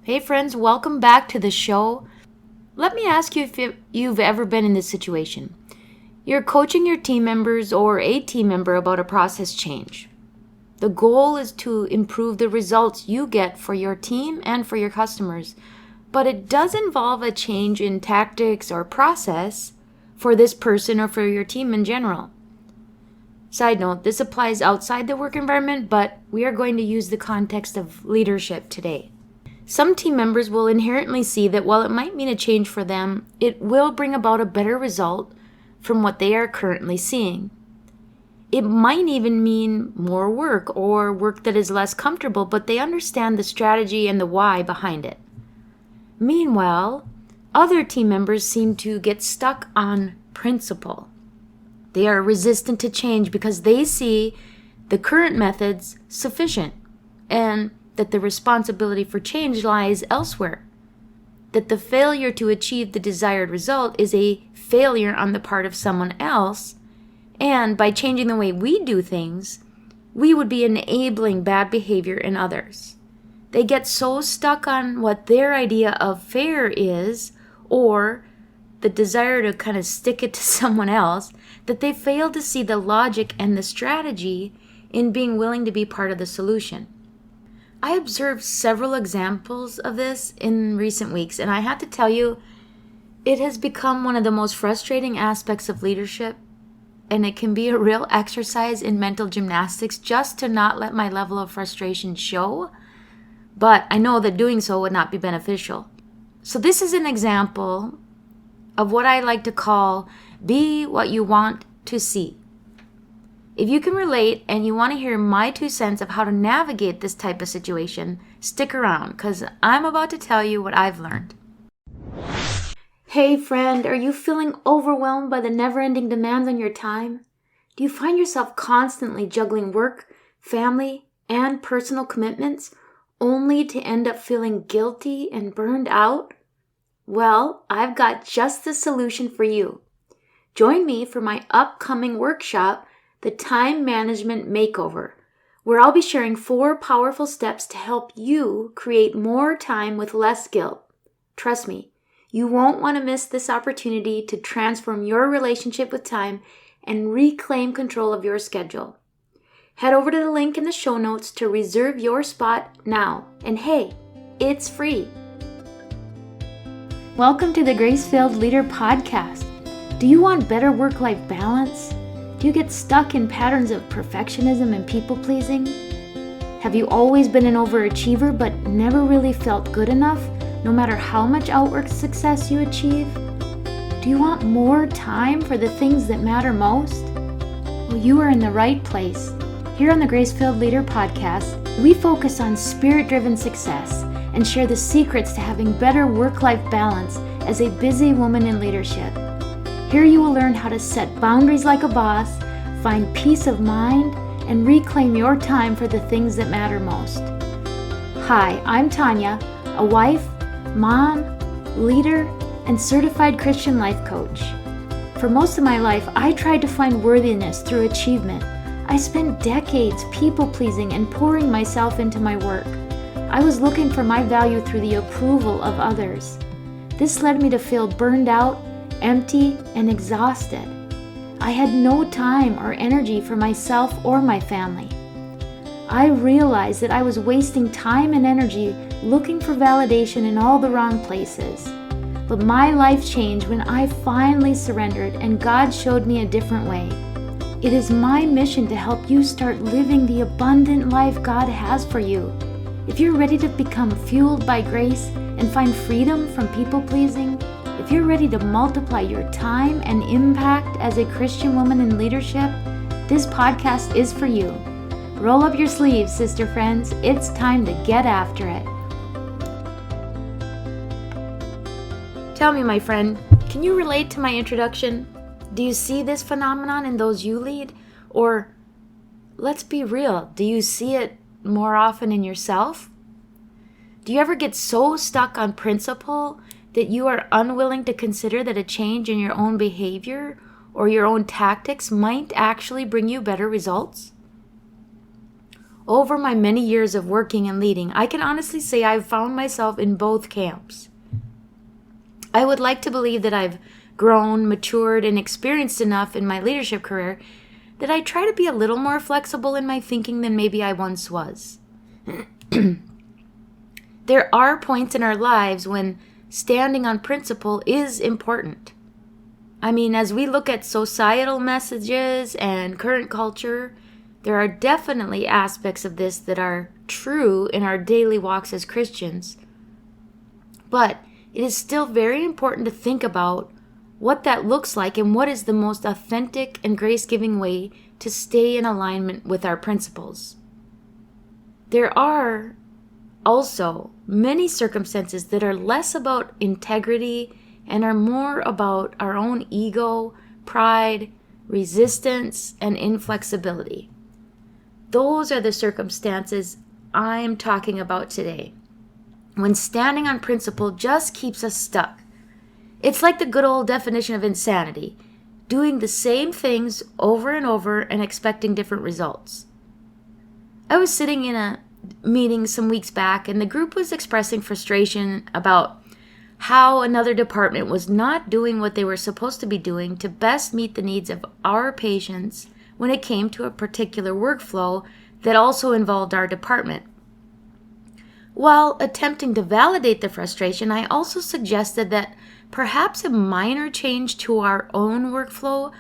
Hey friends, welcome back to the show. Let me ask you if you've ever been in this situation. You're coaching your team members or a team member about a process change. The goal is to improve the results you get for your team and for your customers, but it does involve a change in tactics or process for this person or for your team in general. Side note, this applies outside the work environment, but we are going to use the context of leadership today. Some team members will inherently see that while it might mean a change for them, it will bring about a better result from what they are currently seeing. It might even mean more work or work that is less comfortable, but they understand the strategy and the why behind it. Meanwhile, other team members seem to get stuck on principle. They are resistant to change because they see the current methods sufficient and that the responsibility for change lies elsewhere, that the failure to achieve the desired result is a failure on the part of someone else, and by changing the way we do things, we would be enabling bad behavior in others. They get so stuck on what their idea of fair is, or the desire to kind of stick it to someone else, that they fail to see the logic and the strategy in being willing to be part of the solution. I observed several examples of this in recent weeks, and I have to tell you, it has become one of the most frustrating aspects of leadership, and it can be a real exercise in mental gymnastics just to not let my level of frustration show, but I know that doing so would not be beneficial. So this is an example of what I like to call be what you want to see. If you can relate and you want to hear my 2 cents of how to navigate this type of situation, stick around because I'm about to tell you what I've learned. Hey friend, are you feeling overwhelmed by the never-ending demands on your time? Do you find yourself constantly juggling work, family, and personal commitments only to end up feeling guilty and burned out? Well, I've got just the solution for you. Join me for my upcoming workshop, The Time Management Makeover, where I'll be sharing 4 powerful steps to help you create more time with less guilt. Trust me, you won't want to miss this opportunity to transform your relationship with time and reclaim control of your schedule. Head over to the link in the show notes to reserve your spot now. And hey, it's free. Welcome to the Grace-Filled Leader Podcast. Do you want better work-life balance? Do you get stuck in patterns of perfectionism and people-pleasing? Have you always been an overachiever but never really felt good enough, no matter how much outward success you achieve? Do you want more time for the things that matter most? Well, you are in the right place. Here on the Grace-Filled Leader Podcast, we focus on spirit-driven success and share the secrets to having better work-life balance as a busy woman in leadership. Here you will learn how to set boundaries like a boss, find peace of mind, and reclaim your time for the things that matter most. Hi, I'm Tanya, a wife, mom, leader, and certified Christian life coach. For most of my life, I tried to find worthiness through achievement. I spent decades people-pleasing and pouring myself into my work. I was looking for my value through the approval of others. This led me to feel burned out, empty, and exhausted. I had no time or energy for myself or my family. I realized that I was wasting time and energy looking for validation in all the wrong places. But my life changed when I finally surrendered and God showed me a different way. It is my mission to help you start living the abundant life God has for you. If you're ready to become fueled by grace and find freedom from people-pleasing, if you're ready to multiply your time and impact as a Christian woman in leadership, this podcast is for you. Roll up your sleeves, sister friends. It's time to get after it. Tell me, my friend, can you relate to my introduction? Do you see this phenomenon in those you lead? Or, let's be real, do you see it more often in yourself? Do you ever get so stuck on principle that you are unwilling to consider that a change in your own behavior or your own tactics might actually bring you better results? Over my many years of working and leading, I can honestly say I've found myself in both camps. I would like to believe that I've grown, matured, and experienced enough in my leadership career that I try to be a little more flexible in my thinking than maybe I once was. There are points in our lives when standing on principle is important. I mean, as we look at societal messages and current culture, there are definitely aspects of this that are true in our daily walks as Christians. But it is still very important to think about what that looks like and what is the most authentic and grace-giving way to stay in alignment with our principles. There are also many circumstances that are less about integrity and are more about our own ego, pride, resistance, and inflexibility. Those are the circumstances I am talking about today, when standing on principle just keeps us stuck. It's like the good old definition of insanity, doing the same things over and over and expecting different results. I was sitting in a meeting some weeks back, and the group was expressing frustration about how another department was not doing what they were supposed to be doing to best meet the needs of our patients when it came to a particular workflow that also involved our department. While attempting to validate the frustration, I also suggested that perhaps a minor change to our own workflow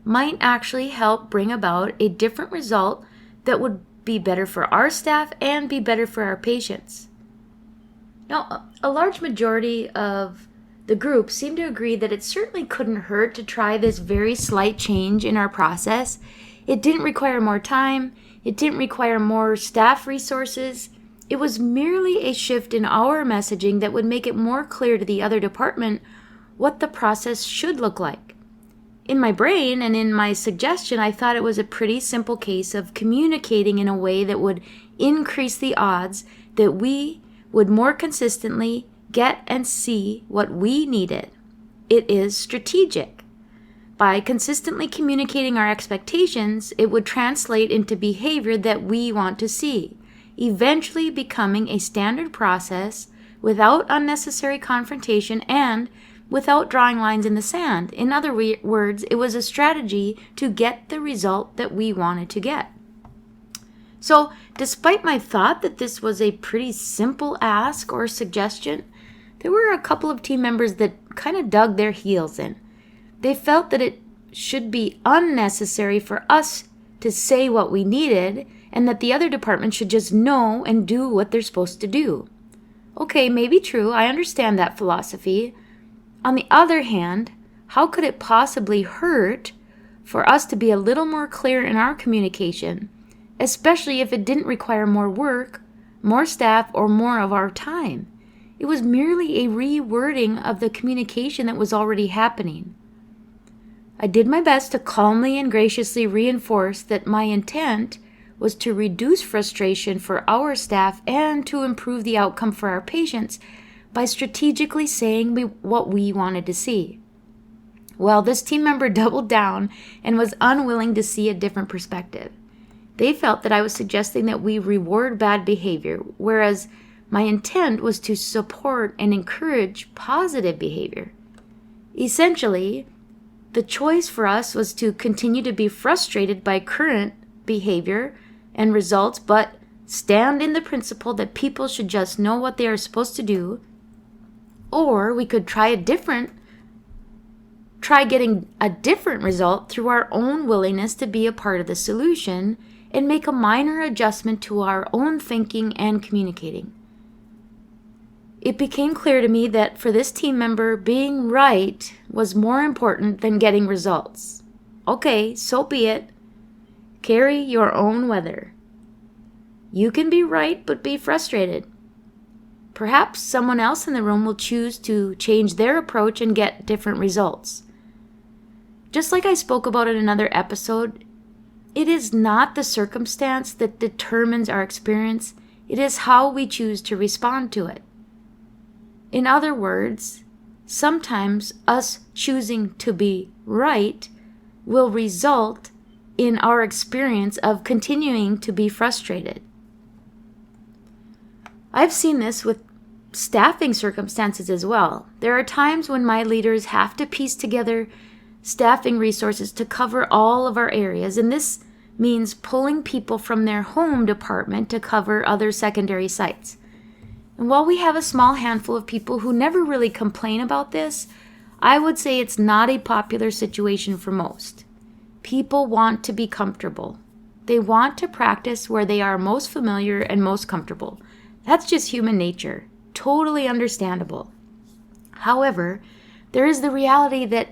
might actually help bring about a different result that would be better for our staff and be better for our patients. Now, a large majority of the group seemed to agree that it certainly couldn't hurt to try this very slight change in our process. It didn't require more time. It didn't require more staff resources. It was merely a shift in our messaging that would make it more clear to the other department what the process should look like. In my brain and in my suggestion, I thought it was a pretty simple case of communicating in a way that would increase the odds that we would more consistently get and see what we needed. It is strategic. By consistently communicating our expectations, it would translate into behavior that we want to see, eventually becoming a standard process without unnecessary confrontation and without drawing lines in the sand. In other words, it was a strategy to get the result that we wanted to get. So, despite my thought that this was a pretty simple ask or suggestion, there were a couple of team members that kind of dug their heels in. They felt that it should be unnecessary for us to say what we needed and that the other department should just know and do what they're supposed to do. Okay, maybe true. I understand that philosophy. On the other hand, how could it possibly hurt for us to be a little more clear in our communication, especially if it didn't require more work, more staff, or more of our time? It was merely a rewording of the communication that was already happening. I did my best to calmly and graciously reinforce that my intent was to reduce frustration for our staff and to improve the outcome for our patients by strategically saying what we wanted to see. Well, this team member doubled down and was unwilling to see a different perspective. They felt that I was suggesting that we reward bad behavior, whereas my intent was to support and encourage positive behavior. Essentially, the choice for us was to continue to be frustrated by current behavior and results, but stand in the principle that people should just know what they are supposed to do, or we could try getting a different result through our own willingness to be a part of the solution and make a minor adjustment to our own thinking and communicating. It became clear to me that for this team member, being right was more important than getting results. Okay, so be it. Carry your own weather. You can be right, but be frustrated. Perhaps someone else in the room will choose to change their approach and get different results. Just like I spoke about in another episode, it is not the circumstance that determines our experience. It is how we choose to respond to it. In other words, sometimes us choosing to be right will result in our experience of continuing to be frustrated. I've seen this with staffing circumstances as well. There are times when my leaders have to piece together staffing resources to cover all of our areas, and this means pulling people from their home department to cover other secondary sites. And while we have a small handful of people who never really complain about this, I would say it's not a popular situation for most. People want to be comfortable. They want to practice where they are most familiar and most comfortable. That's just human nature. Totally understandable. However, there is the reality that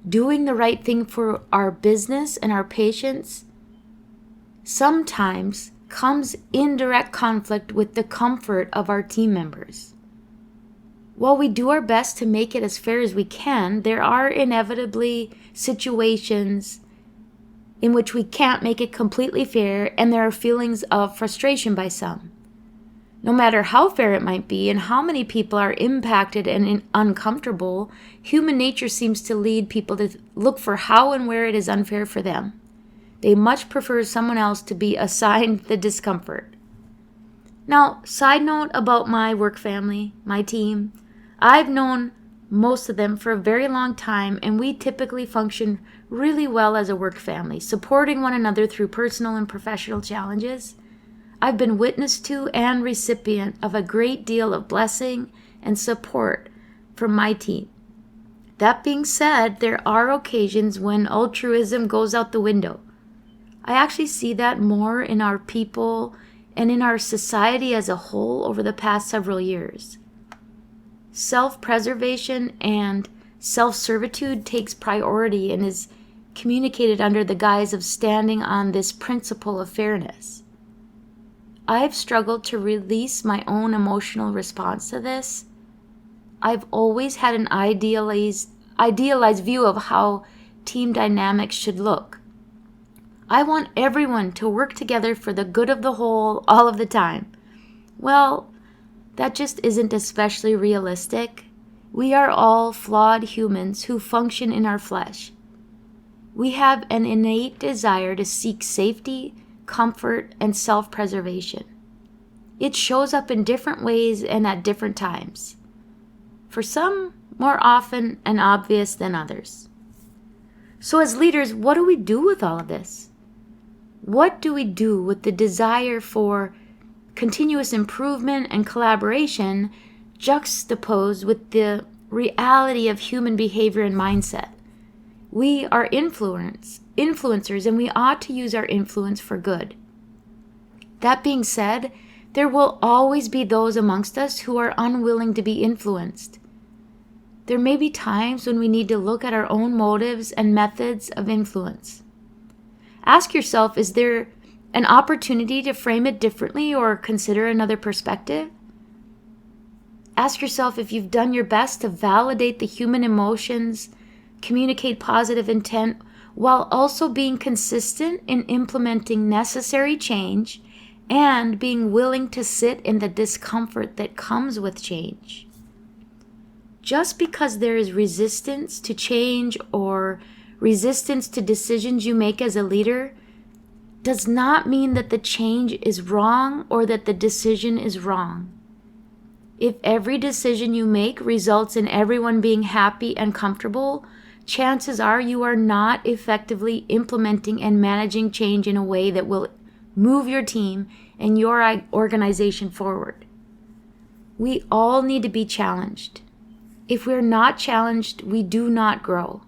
doing the right thing for our business and our patients sometimes comes in direct conflict with the comfort of our team members. While we do our best to make it as fair as we can, there are inevitably situations in which we can't make it completely fair, and there are feelings of frustration by some. No matter how fair it might be and how many people are impacted and uncomfortable, human nature seems to lead people to look for how and where it is unfair for them. They much prefer someone else to be assigned the discomfort. Now, side note about my work family, my team. I've known most of them for a very long time, and we typically function really well as a work family, supporting one another through personal and professional challenges. I've been witness to and recipient of a great deal of blessing and support from my team. That being said, there are occasions when altruism goes out the window. I actually see that more in our people and in our society as a whole over the past several years. Self-preservation and self-servitude takes priority and is communicated under the guise of standing on this principle of fairness. I've struggled to release my own emotional response to this. I've always had an idealized view of how team dynamics should look. I want everyone to work together for the good of the whole all of the time. Well, that just isn't especially realistic. We are all flawed humans who function in our flesh. We have an innate desire to seek safety, comfort, and self-preservation. It shows up in different ways and at different times. For some, more often and obvious than others. So as leaders, what do we do with all of this? What do we do with the desire for continuous improvement and collaboration juxtaposed with the reality of human behavior and mindset? We are influencers, and we ought to use our influence for good. That being said, there will always be those amongst us who are unwilling to be influenced. There may be times when we need to look at our own motives and methods of influence. Ask yourself, is there an opportunity to frame it differently or consider another perspective? Ask yourself if you've done your best to validate the human emotions, communicate positive intent, while also being consistent in implementing necessary change and being willing to sit in the discomfort that comes with change. Just because there is resistance to change or resistance to decisions you make as a leader does not mean that the change is wrong or that the decision is wrong. If every decision you make results in everyone being happy and comfortable, chances are you are not effectively implementing and managing change in a way that will move your team and your organization forward. We all need to be challenged. If we're not challenged, we do not grow.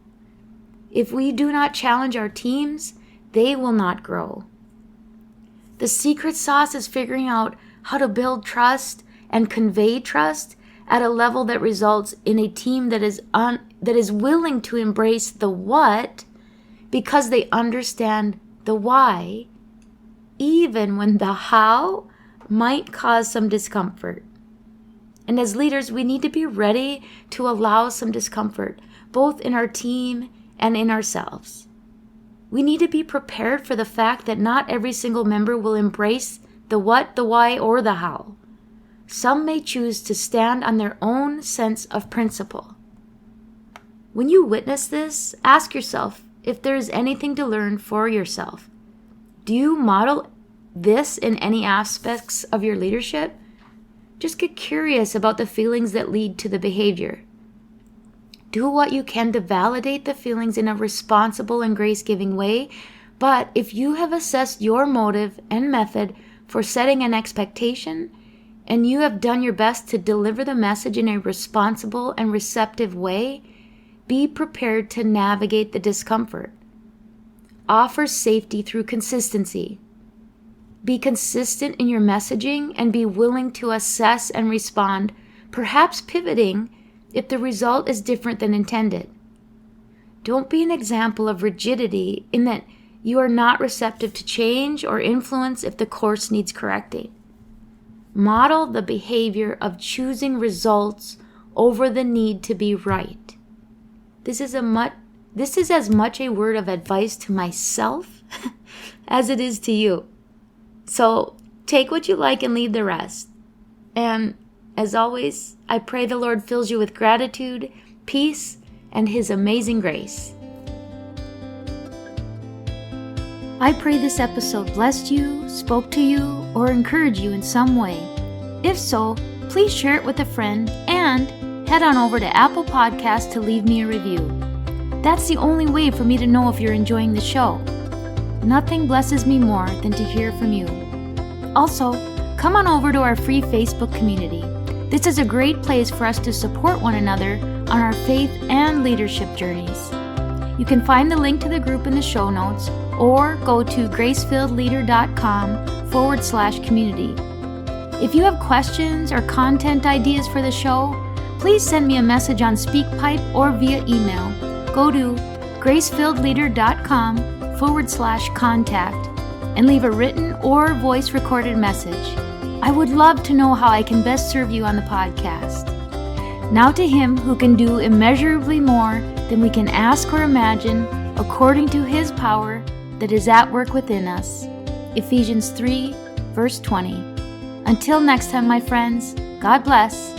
If we do not challenge our teams, they will not grow. The secret sauce is figuring out how to build trust and convey trust at a level that results in a team that is willing to embrace the what because they understand the why, even when the how might cause some discomfort. And as leaders, we need to be ready to allow some discomfort, both in our team and in ourselves. We need to be prepared for the fact that not every single member will embrace the what, the why, or the how. Some may choose to stand on their own sense of principle. When you witness this, ask yourself if there is anything to learn for yourself. Do you model this in any aspects of your leadership? Just get curious about the feelings that lead to the behavior. Do what you can to validate the feelings in a responsible and grace-giving way, but if you have assessed your motive and method for setting an expectation, and you have done your best to deliver the message in a responsible and receptive way, be prepared to navigate the discomfort. Offer safety through consistency. Be consistent in your messaging and be willing to assess and respond, perhaps pivoting if the result is different than intended. Don't be an example of rigidity in that you are not receptive to change or influence if the course needs correcting. Model the behavior of choosing results over the need to be right. This is as much a word of advice to myself as it is to you. So take what you like and leave the rest. And as always, I pray the Lord fills you with gratitude, peace, and His amazing grace. I pray this episode blessed you, spoke to you, or encouraged you in some way. If so, please share it with a friend and head on over to Apple Podcasts to leave me a review. That's the only way for me to know if you're enjoying the show. Nothing blesses me more than to hear from you. Also, come on over to our free Facebook community. This is a great place for us to support one another on our faith and leadership journeys. You can find the link to the group in the show notes or go to gracefilledleader.com/community. If you have questions or content ideas for the show, please send me a message on SpeakPipe or via email. Go to gracefilledleader.com/contact and leave a written or voice recorded message. I would love to know how I can best serve you on the podcast. Now to Him who can do immeasurably more than we can ask or imagine, according to His power that is at work within us. Ephesians 3, verse 20. Until next time, my friends, God bless.